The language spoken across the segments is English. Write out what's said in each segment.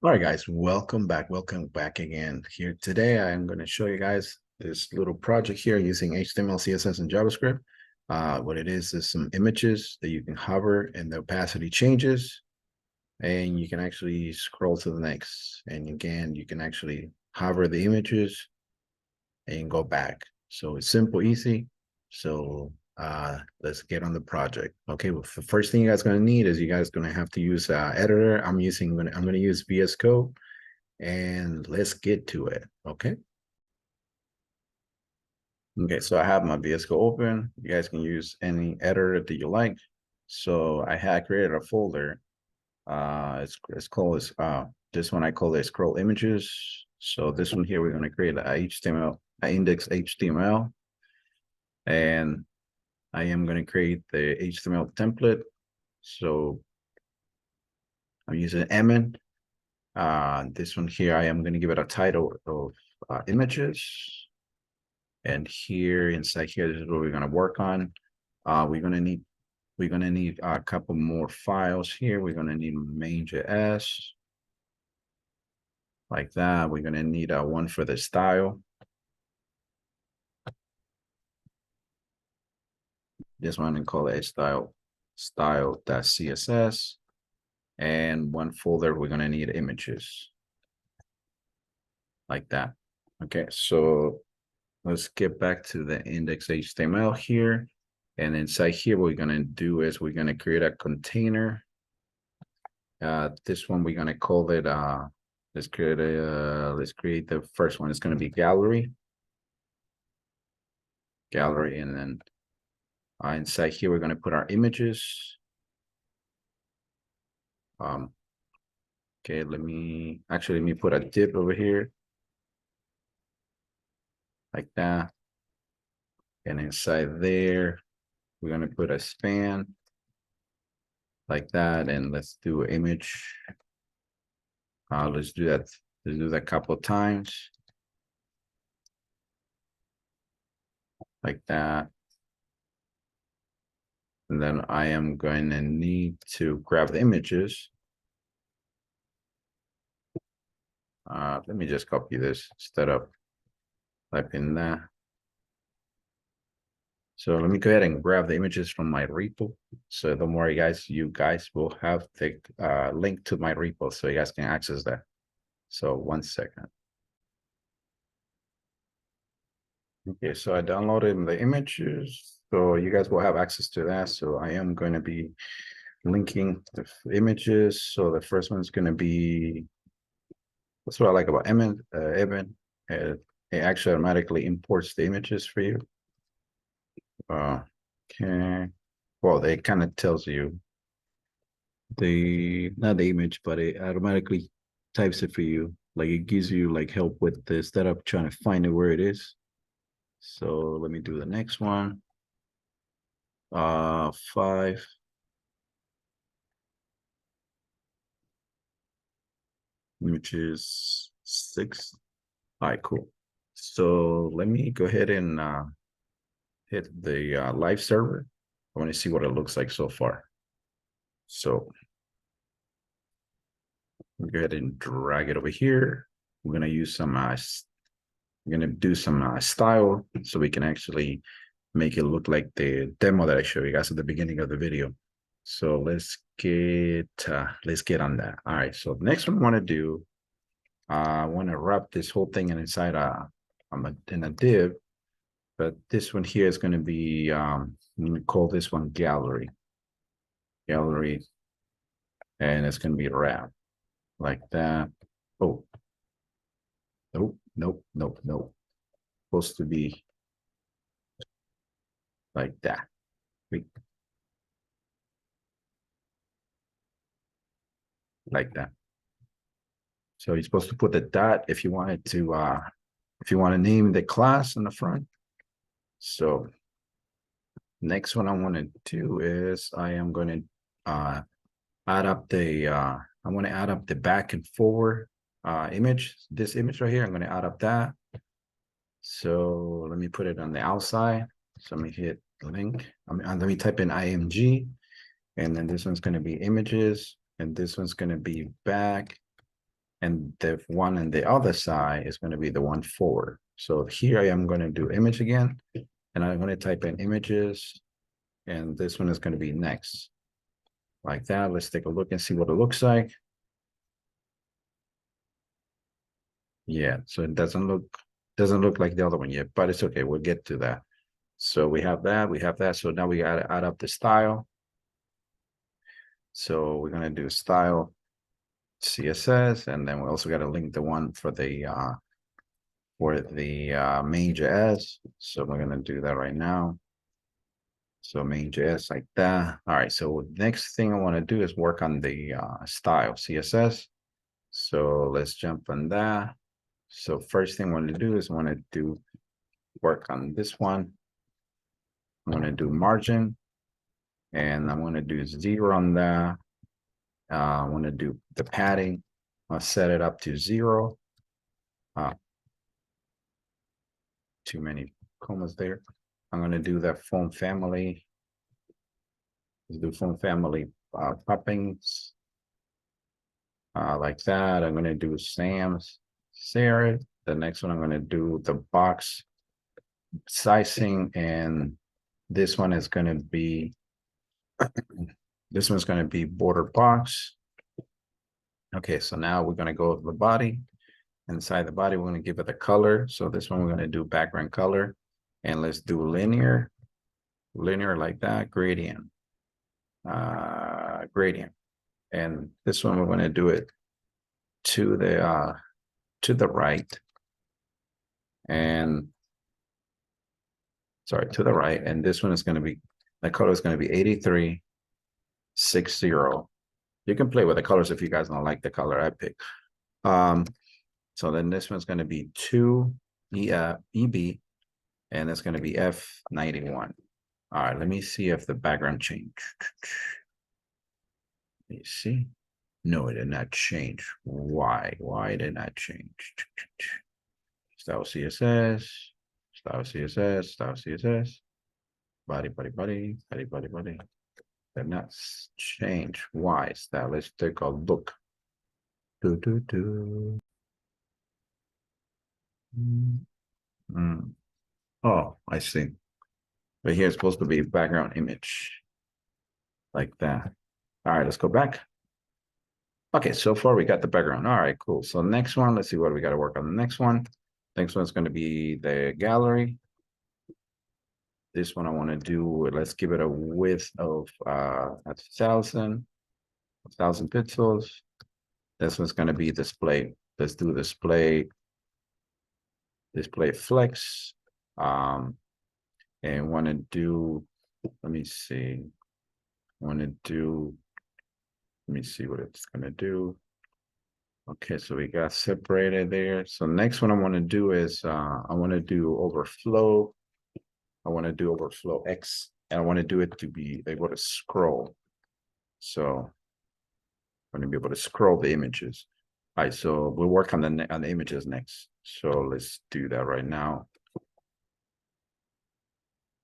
All right, guys, welcome back. Welcome back again. Here today, I'm going to show you guys this little project here using HTML, CSS, and JavaScript. What it is some images that you can hover and the opacity changes, and you can actually scroll to the next. And again, you can actually hover the images and go back. So it's simple, easy. So let's get on the project. Okay, well, the first thing you guys are going to need is you guys going to have to use editor. I'm going to use VS Code. And let's get to it, okay? Okay, so I have my VS Code open. You guys can use any editor that you like. So I had created a folder. It's called this one I call it scroll images. So this one here, we're going to create a HTML, a index HTML, and I am going to create the HTML template. So I'm using Emin. This one here, I am going to give it a title of images. And here inside here, this is what we're going to work on. We're going to need a couple more files here. We're going to need main.js like that. We're going to need one for the style. This one and call it style.css. And one folder, we're going to need images like that. Okay, so let's get back to the index HTML here. And inside here, what we're going to do is we're going to create a container. This one, we're going to call it, let's create the first one. It's going to be gallery. And then inside here, we're going to put our images. Okay, let me put a div over here like that. And inside there, we're going to put a span like that. And let's do image. Let's do that. Let's do that a couple of times like that. And then I am going to need to grab the images. Let me just copy this instead of typing that. So let me go ahead and grab the images from my repo. So don't worry, guys, you guys will have the link to my repo so you guys can access that. So 1 second. Okay, so I downloaded the images. So you guys will have access to that. So I am going to be linking the images. So the first one is going to be, that's what I like about Evan. It actually automatically imports the images for you. Okay. Well, it kind of tells you not the image, but it automatically types it for you. Like it gives you like help with this instead of trying to find it where it is. So let me do the next one. 5. Which is 6. All right, cool. So let me go ahead and hit the live server. I want to see what it looks like so far. So go ahead and drag it over here. We're gonna use some we're gonna do some style so we can actually make it look like the demo that I showed you guys at the beginning of the video. So let's get on that. All right. So next one I want to do, I want to wrap this whole thing inside in a div, but this one here is going to be I'm going to call this one gallery, and it's going to be wrap like that. Oh, nope. Supposed to be like that. Wait. Like that. So you're supposed to put the dot if you wanted to name the class in the front. So next one I want to do is I am going to add up the back and forward image. This image right here, I'm going to add up that. So let me put it on the outside. So let me hit the link. Let me type in IMG, and then this one's going to be images, and this one's going to be back. and the one on the other side is going to be the one forward. So here I am going to do image again, and I'm going to type in images, and this one is going to be next. Like that. Let's take a look and see what it looks like. Yeah, so it doesn't look like the other one yet, but it's okay. We'll get to that. So we have that. So now we gotta add up the style. So we're gonna do style CSS, and then we also got to link the one for the main.js. So we're gonna do that right now. So main.js like that. All right. So next thing I want to do is work on the style CSS. So let's jump on that. So first thing I want to do is I want to do work on this one. I'm going to do margin, and I'm going to do 0 on that. I want to do the padding. I'll set it up to 0. Too many commas there. I'm going to do that font family. Let's do font family poppings. Like that. I'm going to do Sam's Sarah. The next one, I'm going to do the box sizing, and this one is going to be border box. Okay, so now we're going to go to the body. Inside the body, we're going to give it a color. So this one, we're going to do background color, and let's do linear like that, gradient. And this one, we're going to do it to the right, and sorry, to the right. And this one is going to be, the color is going to be 8360. You can play with the colors if you guys don't like the color I picked. So then this one's going to be 2 EB, and it's going to be F91. All right, let me see if the background changed. Let me see. No, it did not change. Why? Why did not change? Style CSS, style CSS, style CSS. Body. Did not change. Why is that? Let's take a look. Oh, I see. But here it's supposed to be background image like that. All right, let's go back. Okay, so far we got the background. All right, cool. So next one, let's see what we got to work on the next one. Next one's going to be the gallery. This one I want to do, let's give it a width of 1,000 pixels. This one's going to be display. Let's do display flex. And want to do, let me see. Let me see what it's going to do. Okay, so we got separated there. So next one I want to do is I want to do overflow. I want to do overflow X, and I want to do it to be able to scroll. So I'm going to be able to scroll the images. All right, so we'll work on the images next. So let's do that right now.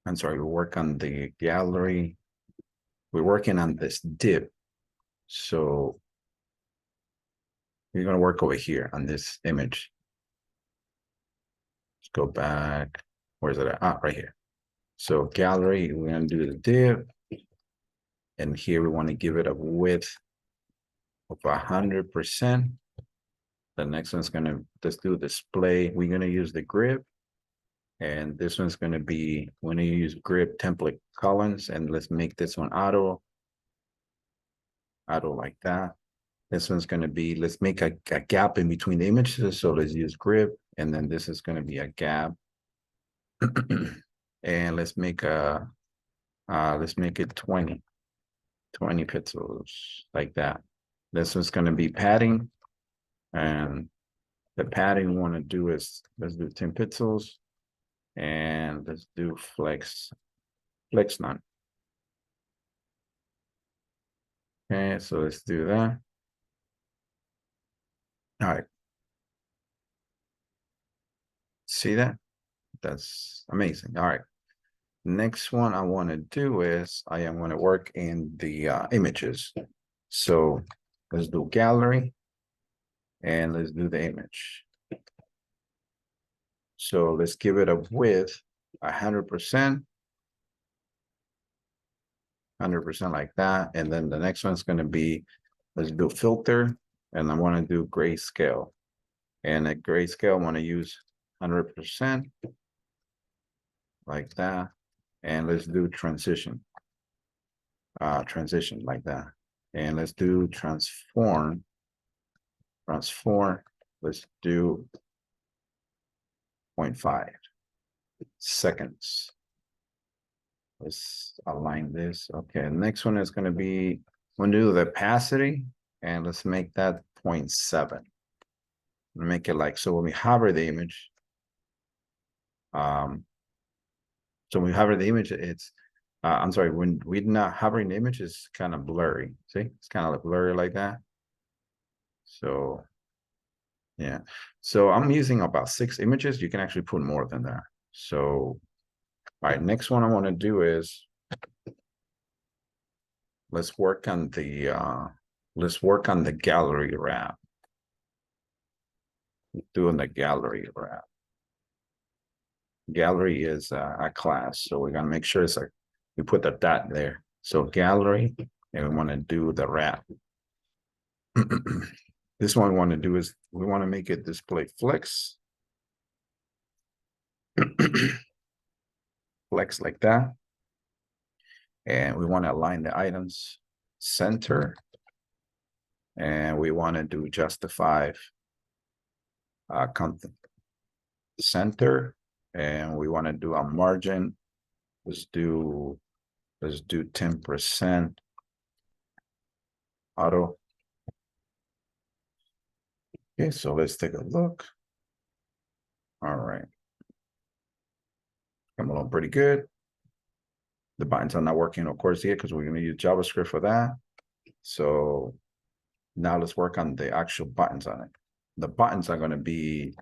I'm sorry, we'll work on the gallery. We're working on this div. So we're going to work over here on this image. Let's go back. Where is it at? Ah, right here. So gallery, we're going to do the div. And here we want to give it a width of 100%. The next one's going to, let's do display. We're going to use the grid. And this one's going to be, when you use grid template columns, and let's make this one auto like that. This one's going to be, let's make a gap in between the images. So let's use grid, and then this is going to be a gap. And let's make it 20 pixels like that. This one's going to be padding, and the padding we want to do is, let's do 10 pixels, and let's do flex none. Okay, so let's do that. All right. See that? That's amazing. All right. Next one I want to do is I am going to work in the images. So let's do gallery. And let's do the image. So let's give it a width 100%. 100% like that. And then the next one's going to be, let's do filter. And I want to do grayscale. And at grayscale, I want to use 100% like that. And let's do transition. Transition like that. And let's do transform. Transform. Let's do 0.5 seconds. Let's align this. Okay, next one is going to be, I'm going to do the opacity, and let's make that 0.7. Make it like, so when we hover the image, so when we hover the image, it's, I'm sorry, when we're not hovering the image, it's kind of blurry. See, it's kind of like blurry like that. So, yeah. So I'm using about 6 images. You can actually put more than that. So, all right, next one I want to do is, let's work on the gallery wrap. Doing the gallery wrap. Gallery is a class, so we're gonna make sure it's like we put the dot there. So gallery, and we want to do the wrap. This one we want to do is we want to make it display flex. Flex like that. And we want to align the items center. And we want to do justify content center. And we want to do a margin. Let's do 10% auto. Okay, so let's take a look. All right. Come along pretty good. The buttons are not working, of course, yet because we're going to use JavaScript for that. So now let's work on the actual buttons on it. The buttons are going to be,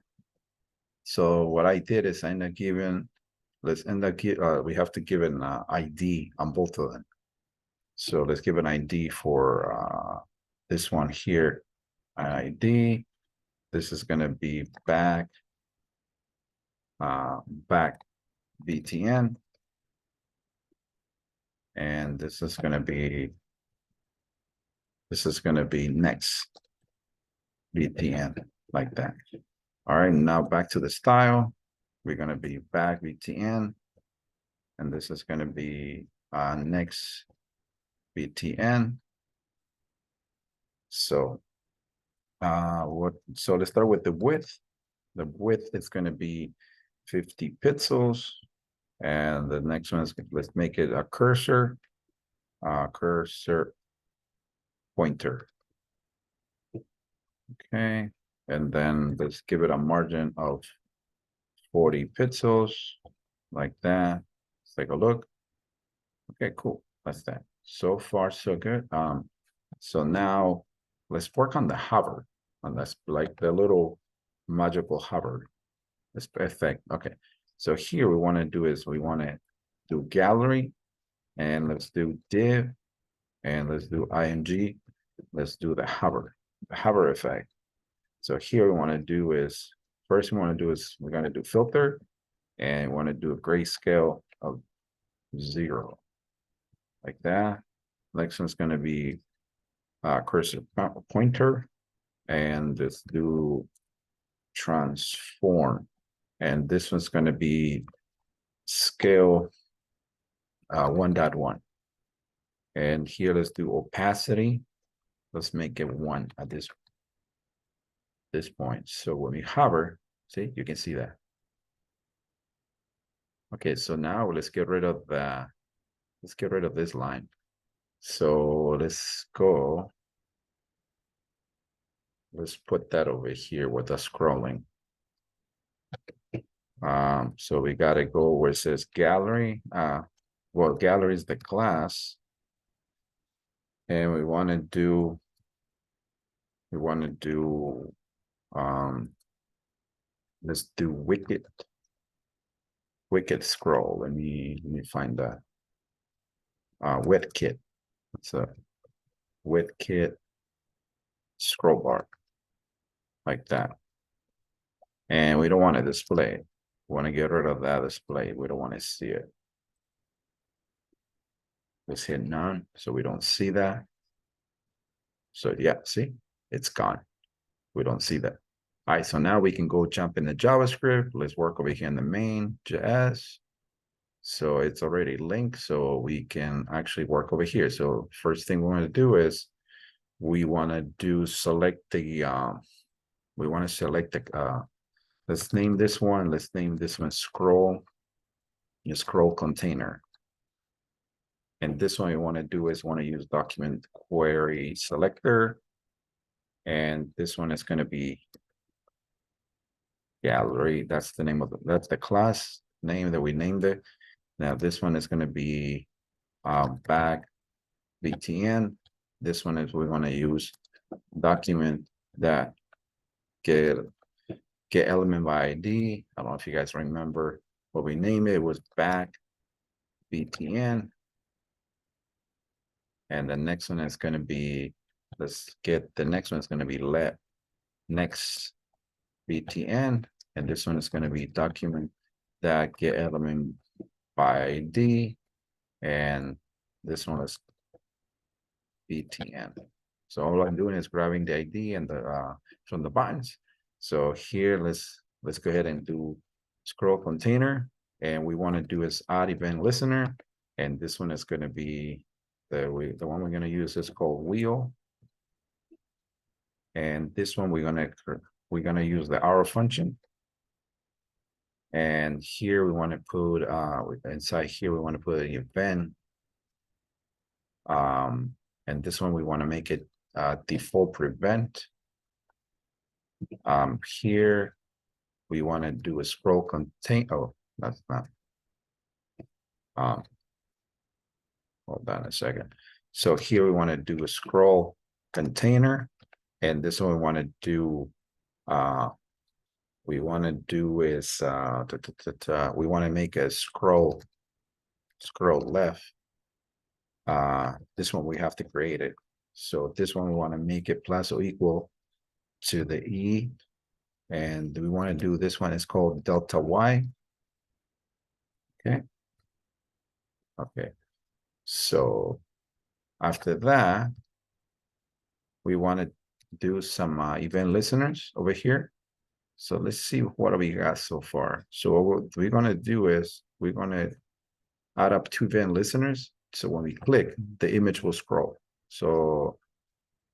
so what I did is I end up giving, we have to give an ID on both of them. So let's give an ID for this one here, an ID. This is going to be back BTN. And this is going to be next BTN like that. All right, now back to the style. We're going to be back BTN. And this is going to be next BTN. So so let's start with the width. The width is going to be 50 pixels. And the next one is, let's make it a cursor pointer. Okay. And then let's give it a margin of 40 pixels like that. Let's take a look. Okay, cool. That's that. So far, so good. So now let's work on the hover. And that's like the little magical hover. This effect. Okay. So here we want to do is we want to do gallery, and let's do div, and let's do img. Let's do the hover effect. So here we want to do is, first we want to do is we're going to do filter, and we want to do a grayscale of 0 like that. Next one's going to be cursor pointer, and let's do transform, and this one's going to be scale 1.1. And here let's do opacity. Let's make it 1 at this point. So when we hover, see, you can see that. Okay, so now let's get rid of this line. So let's put that over here with the scrolling. So we got to go where it says gallery. Well, gallery is the class. And we want to do let's do wicked scroll. Let me find that. WebKit. It's a WebKit scroll bar. like that. And we don't want to display it. We want to get rid of that display. We don't want to see it. Let's hit none so we don't see that. So yeah, see, it's gone. We don't see that. All right, so now we can go jump into JavaScript. Let's work over here in the main JS. So it's already linked, so we can actually work over here. So first thing we want to do is we want to select the let's name this one. Let's name this one scroll container. And this one we want to do is want to use document query selector. And this one is going to be gallery. That's the name of that's the class name that we named it. Now this one is going to be back btn. This one is we're going to use document that get element by ID. I don't know if you guys remember what we named it. It was back btn. And the next one is going to be, let's get the next one is going to be let next btn. And this one is going to be document that get element by ID. And this one is btn. So all I'm doing is grabbing the ID and the from the buttons. So here let's go ahead and do scroll container. And we want to do is add event listener. And this one is going to be the one we're going to use is called wheel. And this one we're going to use the arrow function. And here we want to put inside here we want to put an event. And this one we want to make it default prevent. Here we want to do a scroll contain. Oh, that's not. Hold on a second. So here we want to do a scroll container, and this one we want to do. We want to do is we want to make a scroll left. This one we have to create it. So this one we want to make it plus or equal to the E. And we want to do this one is called delta Y. Okay. Okay. So after that, we want to do some event listeners over here. So let's see what we got so far. So what we're going to do is we're going to add up 2 event listeners. So when we click, the image will scroll. So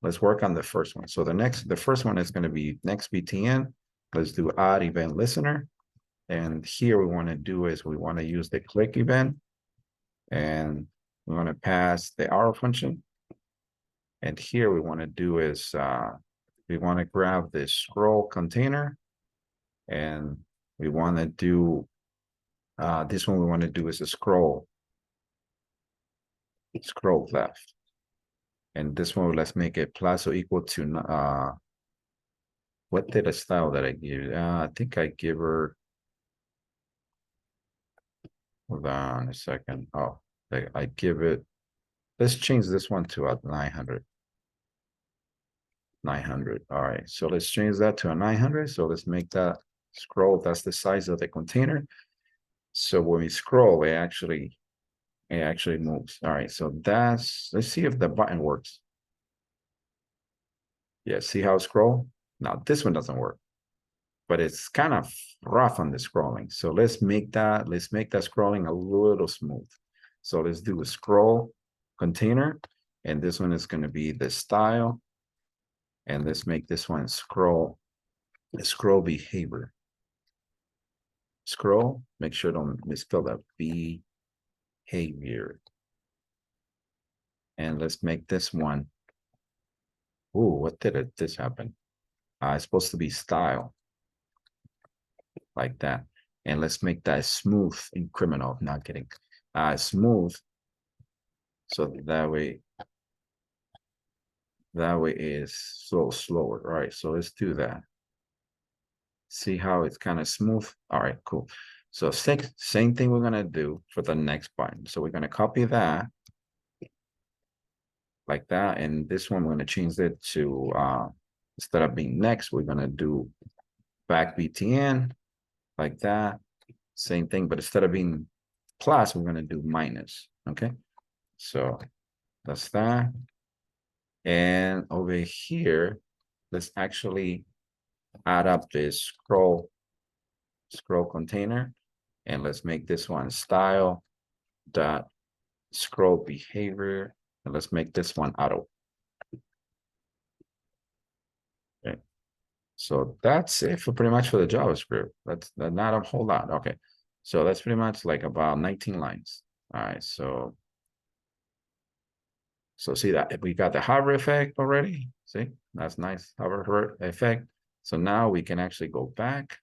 let's work on the first one. So the first one is going to be next btn. Let's do add event listener. And here we want to do is we want to use the click event. And we want to pass the arrow function. And here we want to do is we want to grab the scroll container. And we want to do this one we want to do is a scroll left. And this one, let's make it plus or equal to what data style that I give? I think I give her, hold on a second. Oh, I give it, let's change this one to a 900. 900. All right, so let's change that to a 900. So let's make that scroll. That's the size of the container. So when we scroll, it actually moves. All right, so let's see if the button works. Yeah, see how it scroll? Now this one doesn't work, but it's kind of rough on the scrolling. So let's make that scrolling a little smooth. So let's do a scroll container, and this one is going to be the style. And let's make this one scroll behavior. Scroll, make sure don't misspell that behavior. And let's make this one. Ooh, what did this happen? It's supposed to be style. Like that. And let's make that smooth in criminal. Not kidding. Smooth. So that way is slower. All right, so let's do that. See how it's kind of smooth. All right, cool. So same thing we're gonna do for the next button. So we're gonna copy that like that, and this one we're gonna change it to Instead of being next, we're gonna do back btn like that. Same thing, but instead of being plus, we're gonna do minus. Okay, so that's that. And over here, let's actually add up this scroll container, and let's make this one style dot scroll behavior, and let's make this one auto. Okay, so that's it for pretty much for the JavaScript. That's not a whole lot. Okay, so that's pretty much like about 19 lines. All right, so see that we got the hover effect already. See, that's nice hover effect. So now we can actually go back.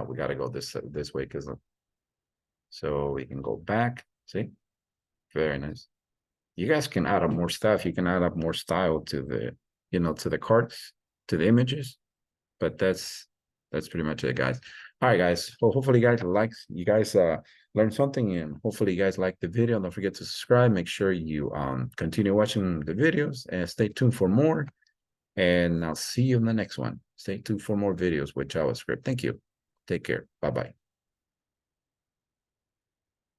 We got to go this way because so we can go back. See, very nice. You guys can add up more stuff. You can add up more style to the, to the cards, to the images. But that's pretty much it, guys. All right, guys. Well, hopefully you guys learned something, and hopefully you guys like the video. Don't forget to subscribe. Make sure you continue watching the videos and stay tuned for more. And I'll see you in the next one. Stay tuned for more videos with JavaScript. Thank you. Take care. Bye-bye.